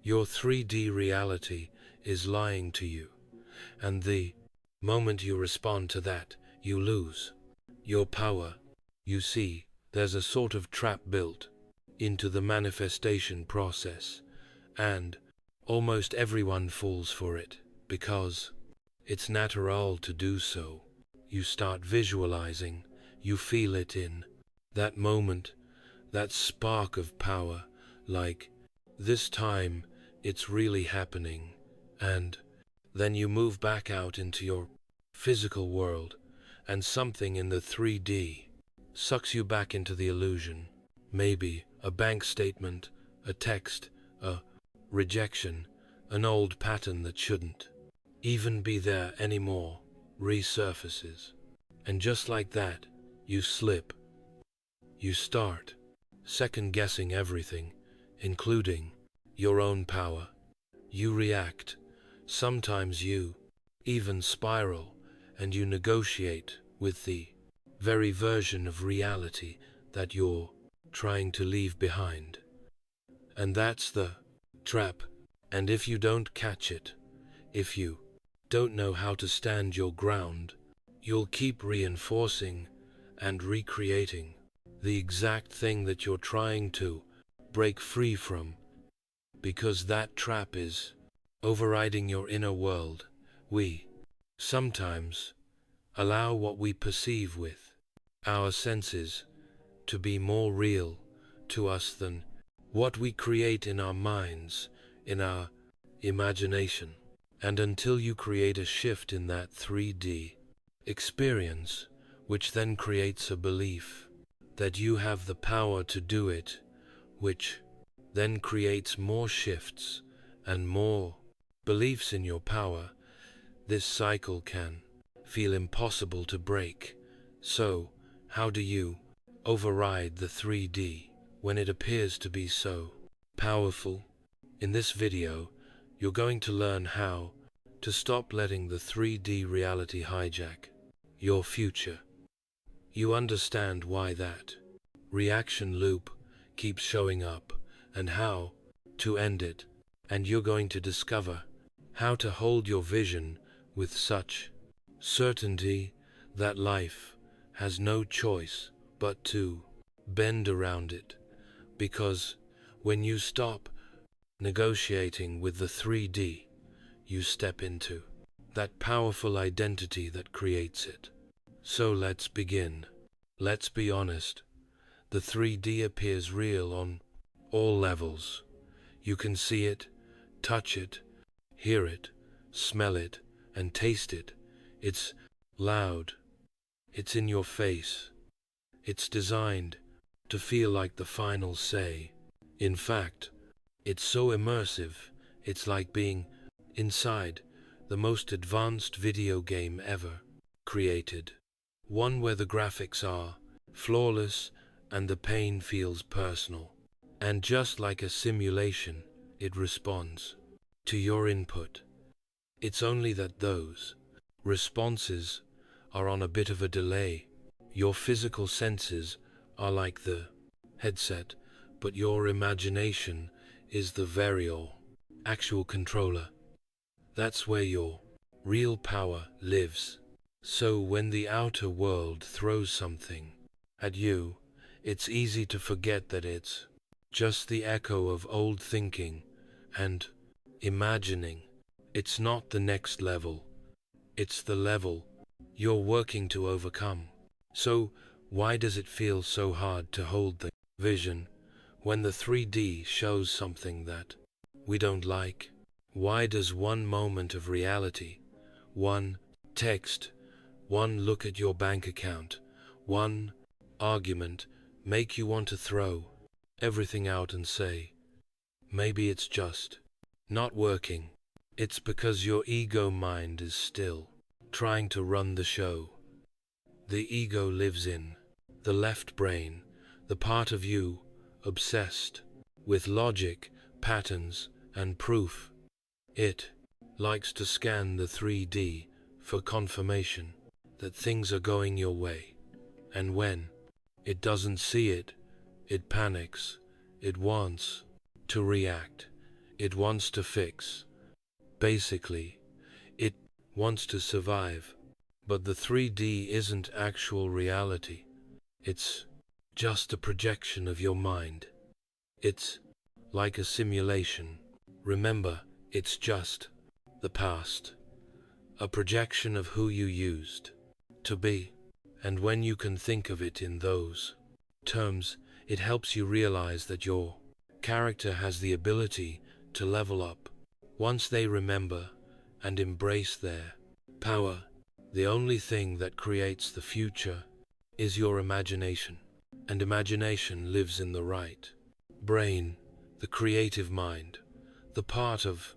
Your 3D reality is lying to you, and the moment you respond to that, you lose your power. You see, there's a sort of trap built into the manifestation process, and almost everyone falls for it because it's natural to do so. You start visualizing, you feel it in that moment, that spark of power, like this time it's really happening, and then you move back out into your physical world, and something in the 3D sucks you back into the illusion. Maybe a bank statement, a text, a rejection, an old pattern that shouldn't even be there anymore resurfaces. And just like that, you slip. You start second-guessing everything, including your own power. You react. Sometimes you even spiral, and you negotiate with the very version of reality that you're trying to leave behind. And that's the trap. And if you don't catch it, if you don't know how to stand your ground, you'll keep reinforcing and recreating the exact thing that you're trying to break free from, because that trap is overriding your inner world. We sometimes allow what we perceive with our senses to be more real to us than what we create in our minds, in our imagination. And until you create a shift in that 3D experience, which then creates a belief that you have the power to do it, which then creates more shifts and more beliefs in your power, this cycle can feel impossible to break. So, how do you override the 3D when it appears to be so powerful? In this video, you're going to learn how to stop letting the 3D reality hijack your future. You understand why that reaction loop keeps showing up and how to end it, and you're going to discover how to hold your vision with such certainty that life has no choice but to bend around it. Because when you stop negotiating with the 3D, you step into that powerful identity that creates it. So let's begin. Let's be honest. The 3D appears real on all levels. You can see it, touch it, hear it, smell it, and taste it. It's loud. It's in your face. It's designed to feel like the final say. In fact, it's so immersive, it's like being inside the most advanced video game ever created. One where the graphics are flawless and the pain feels personal. And just like a simulation, it responds to your input. It's only that those responses are on a bit of a delay. Your physical senses are like the headset, but your imagination is the very actual controller. That's where your real power lives. So when the outer world throws something at you, it's easy to forget that it's just the echo of old thinking and imagining. It's not the next level. It's the level you're working to overcome. So why does it feel so hard to hold the vision when the 3D shows something that we don't like? Why does one moment of reality, one text, one look at your bank account, one argument make you want to throw everything out and say, maybe it's just not working? It's because your ego mind is still trying to run the show. The ego lives in the left brain, the part of you obsessed with logic, patterns, and proof. It likes to scan the 3D for confirmation that things are going your way. And when it doesn't see it, it panics. It wants to react. It wants to fix. Basically, it wants to survive. But the 3D isn't actual reality. It's just a projection of your mind. It's like a simulation. Remember, it's just the past. A projection of who you used to be. And when you can think of it in those terms, it helps you realize that your character has the ability to level up. Once they remember and embrace their power, the only thing that creates the future is your imagination. And imagination lives in the right brain, the creative mind, the part of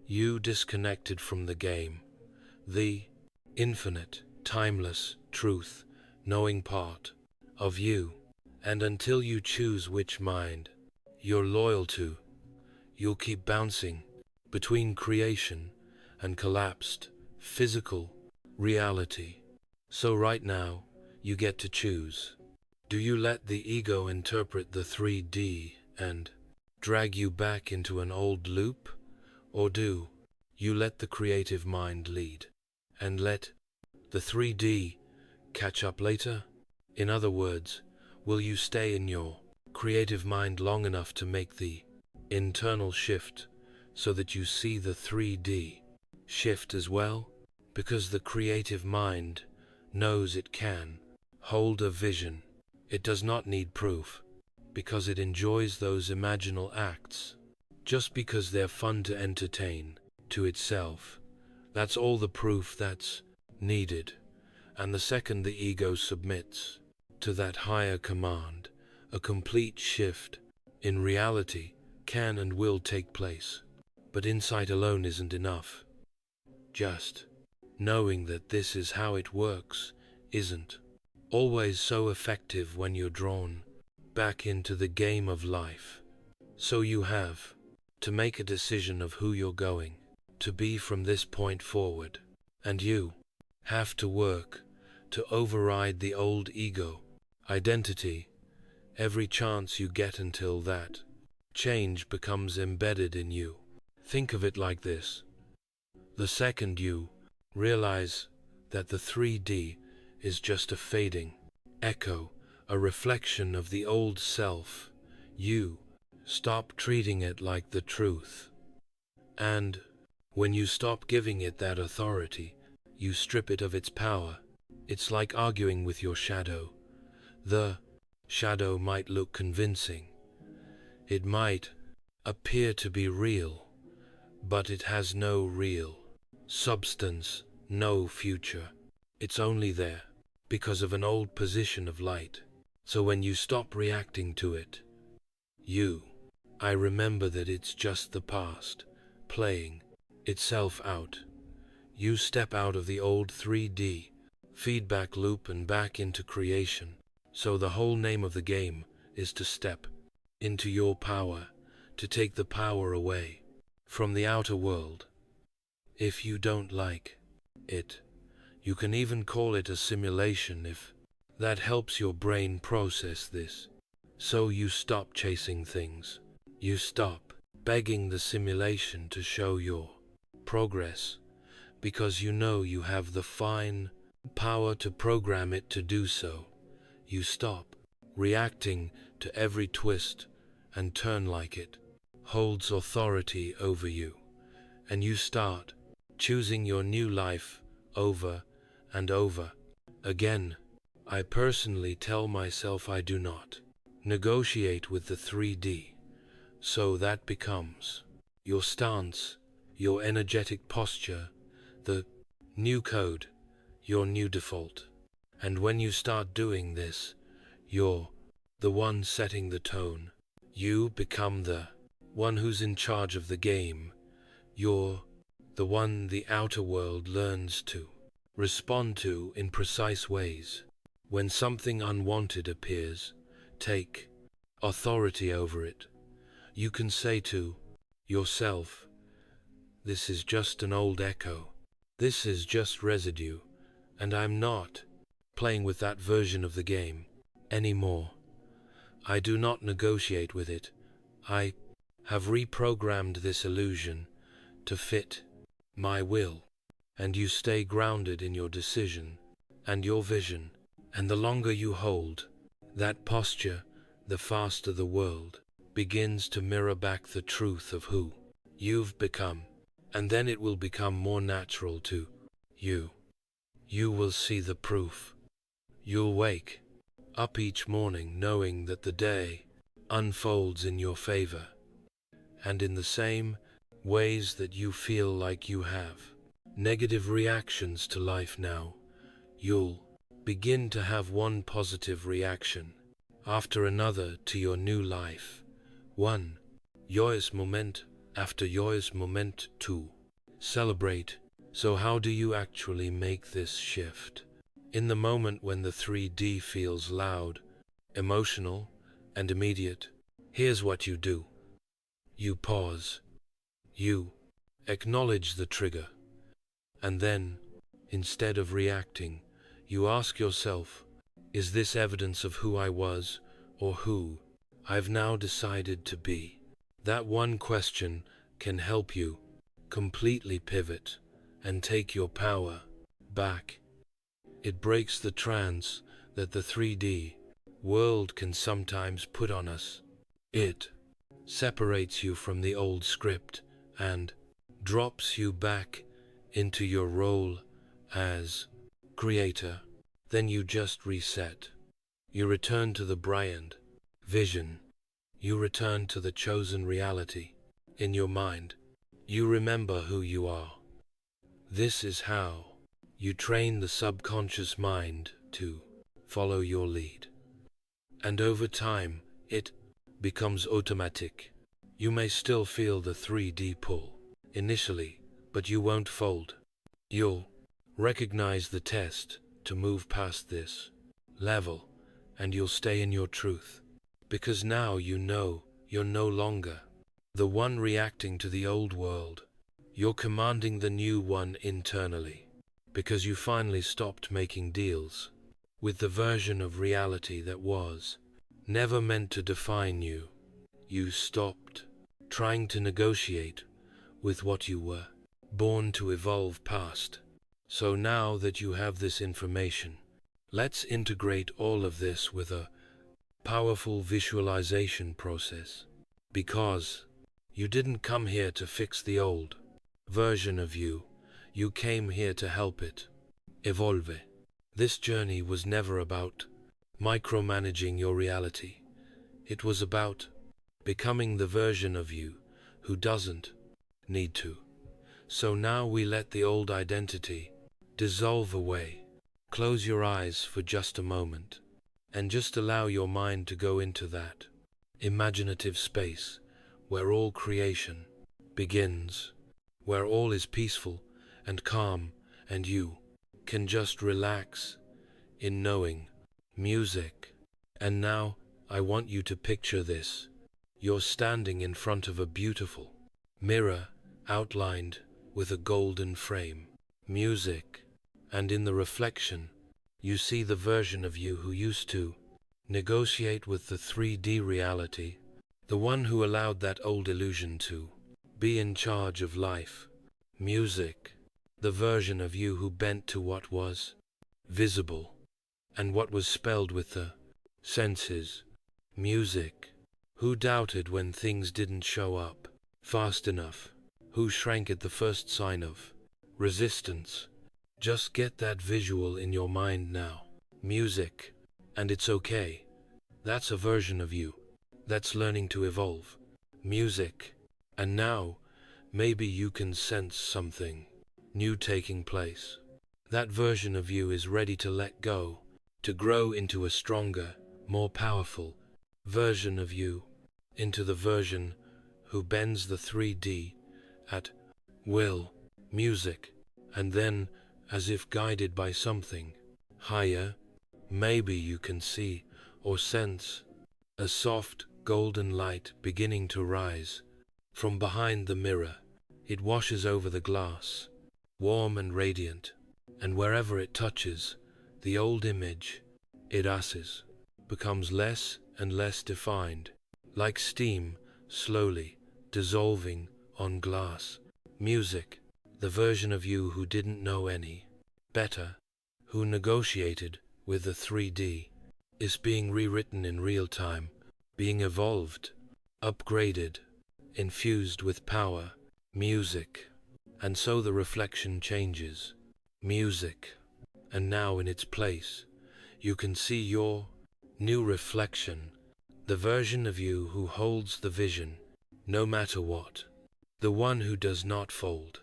you disconnected from the game, the infinite, timeless, truth, knowing part of you. And until you choose which mind you're loyal to, you'll keep bouncing between creation and collapsed physical reality. So right now, you get to choose. Do you let the ego interpret the 3D and drag you back into an old loop? Or do you let the creative mind lead and let the 3D catch up later? In other words, will you stay in your creative mind long enough to make the internal shift so that you see the 3D shift as well? Because the creative mind knows it can hold a vision. It does not need proof, because it enjoys those imaginal acts, just because they're fun to entertain to itself. That's all the proof that's needed. And the second the ego submits to that higher command, a complete shift in reality can and will take place. But insight alone isn't enough. Just knowing that this is how it works isn't always so effective when you're drawn back into the game of life. So you have to make a decision of who you're going to be from this point forward. And you have to work to override the old ego identity every chance you get until that change becomes embedded in you. Think of it like this. The second you realize that the 3D is just a fading echo, a reflection of the old self, you stop treating it like the truth. And when you stop giving it that authority, you strip it of its power. It's like arguing with your shadow. The shadow might look convincing. It might appear to be real, but it has no real substance, no future. It's only there because of an old position of light. So when you stop reacting to it, I remember that it's just the past, playing itself out. You step out of the old 3D feedback loop and back into creation. So the whole name of the game is to step into your power, to take the power away from the outer world. If you don't like it, you can even call it a simulation if that helps your brain process this. So you stop chasing things. You stop begging the simulation to show your progress, because you know you have the fine power to program it to do so. You stop reacting to every twist and turn like it holds authority over you, and you start choosing your new life over and over again. I personally tell myself I do not negotiate with the 3D, so that becomes your stance, your energetic posture, the new code, your new default. And when you start doing this, you're the one setting the tone. You become the one who's in charge of the game. You're the one the outer world learns to respond to in precise ways. When something unwanted appears, take authority over it. You can say to yourself, this is just an old echo. This is just residue, and I'm not playing with that version of the game anymore. I do not negotiate with it. I have reprogrammed this illusion to fit my will, and you stay grounded in your decision and your vision, and the longer you hold that posture, the faster the world begins to mirror back the truth of who you've become, and then it will become more natural to you. You will see the proof. You'll wake up each morning knowing that the day unfolds in your favor, and in the same ways that you feel like you have negative reactions to life now, you'll begin to have one positive reaction after another to your new life. One joyous moment after joyous moment to celebrate. So how do you actually make this shift? In the moment when the 3D feels loud, emotional, and immediate, here's what you do. You pause. You acknowledge the trigger. And then, instead of reacting, you ask yourself, is this evidence of who I was or who I've now decided to be? That one question can help you completely pivot and take your power back. It breaks the trance that the 3D world can sometimes put on us. It separates you from the old script and drops you back into your role as creator. Then you just reset. You return to the Bryant vision. You return to the chosen reality in your mind. You remember who you are. This is how you train the subconscious mind to follow your lead. And over time, it becomes automatic. You may still feel the 3D pull initially, but you won't fold. You'll recognize the test to move past this level, and you'll stay in your truth. Because now you know you're no longer the one reacting to the old world. You're commanding the new one internally, because you finally stopped making deals with the version of reality that was never meant to define you. You stopped trying to negotiate with what you were born to evolve past. So now that you have this information, let's integrate all of this with a powerful visualization process. Because you didn't come here to fix the old version of you, you came here to help it evolve. This journey was never about micromanaging your reality. It was about becoming the version of you who doesn't need to. So now we let the old identity dissolve away. Close your eyes for just a moment and just allow your mind to go into that imaginative space where all creation begins, where all is peaceful and calm, and you can just relax in knowing music. And now I want you to picture this. You're standing in front of a beautiful mirror outlined with a golden frame. Music, and in the reflection, you see the version of you who used to negotiate with the 3D reality, the one who allowed that old illusion to be in charge of life. Music, the version of you who bent to what was visible and what was spelled with the senses. Music, who doubted when things didn't show up fast enough, who shrank at the first sign of resistance. Just get that visual in your mind now. Music, and it's okay. That's a version of you that's learning to evolve. Music, and now maybe you can sense something new taking place. That version of you is ready to let go, to grow into a stronger, more powerful version of you, into the version who bends the 3D at will. Music, and then, as if guided by something higher, maybe you can see or sense a soft golden light beginning to rise from behind the mirror. It washes over the glass, warm and radiant, and wherever it touches, the old image it becomes less and less defined, like steam slowly dissolving on glass. Music, the version of you who didn't know any better, who negotiated with the 3D, is being rewritten in real time, being evolved, upgraded, infused with power, music. And so the reflection changes. Music. And now in its place, you can see your new reflection, the version of you who holds the vision, no matter what. The one who does not fold.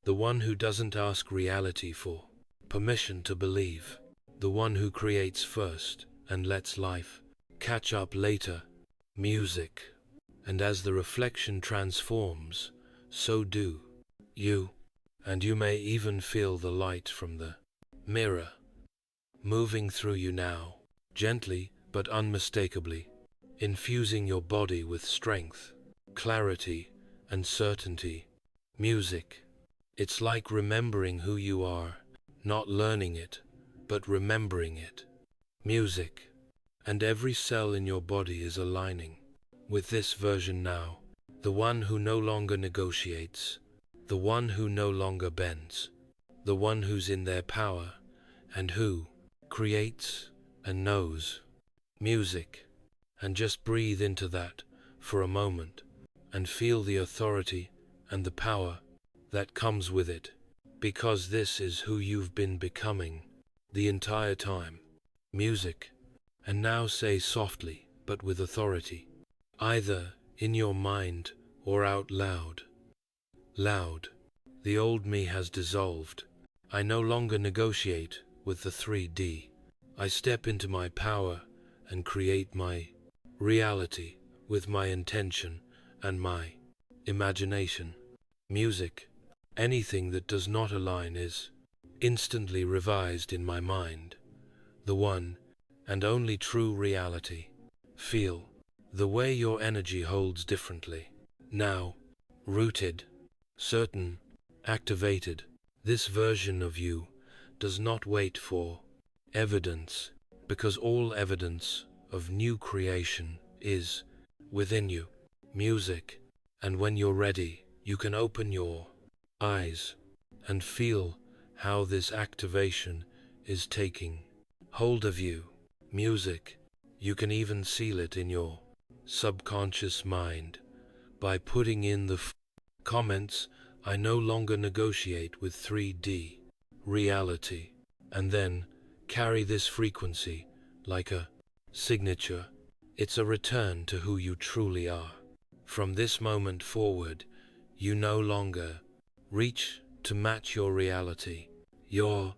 The one who doesn't ask reality for permission to believe. The one who creates first and lets life catch up later. Music. And as the reflection transforms, so do you. And you may even feel the light from the mirror moving through you now, gently but unmistakably, infusing your body with strength, clarity, and certainty. Music. It's like remembering who you are, not learning it, but remembering it. Music. And every cell in your body is aligning with this version now, the one who no longer negotiates, the one who no longer bends, the one who's in their power, and who creates and knows. Music. And just breathe into that for a moment, and feel the authority and the power that comes with it, because this is who you've been becoming the entire time. Music. And now say softly, but with authority, either in your mind or out loud. Loud. The old me has dissolved. I no longer negotiate with the 3D. I step into my power and create my reality with my intention and my imagination. Music. Anything that does not align is instantly revised in my mind. The one and only true reality. Feel the way your energy holds differently. Now, rooted, certain, activated. This version of you does not wait for evidence, because all evidence of new creation is within you. Music. And when you're ready, you can open your eyes and feel how this activation is taking hold of you. Music. You can even seal it in your subconscious mind by putting in the comments, I no longer negotiate with 3D reality, and then carry this frequency like a signature. It's a return to who you truly are. From this moment forward, you no longer reach to match your reality. Your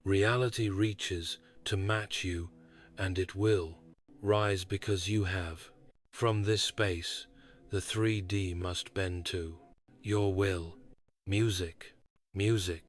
reality reaches to match you, and it will rise because you have. From this space, the 3D must bend to your will. Music. Music.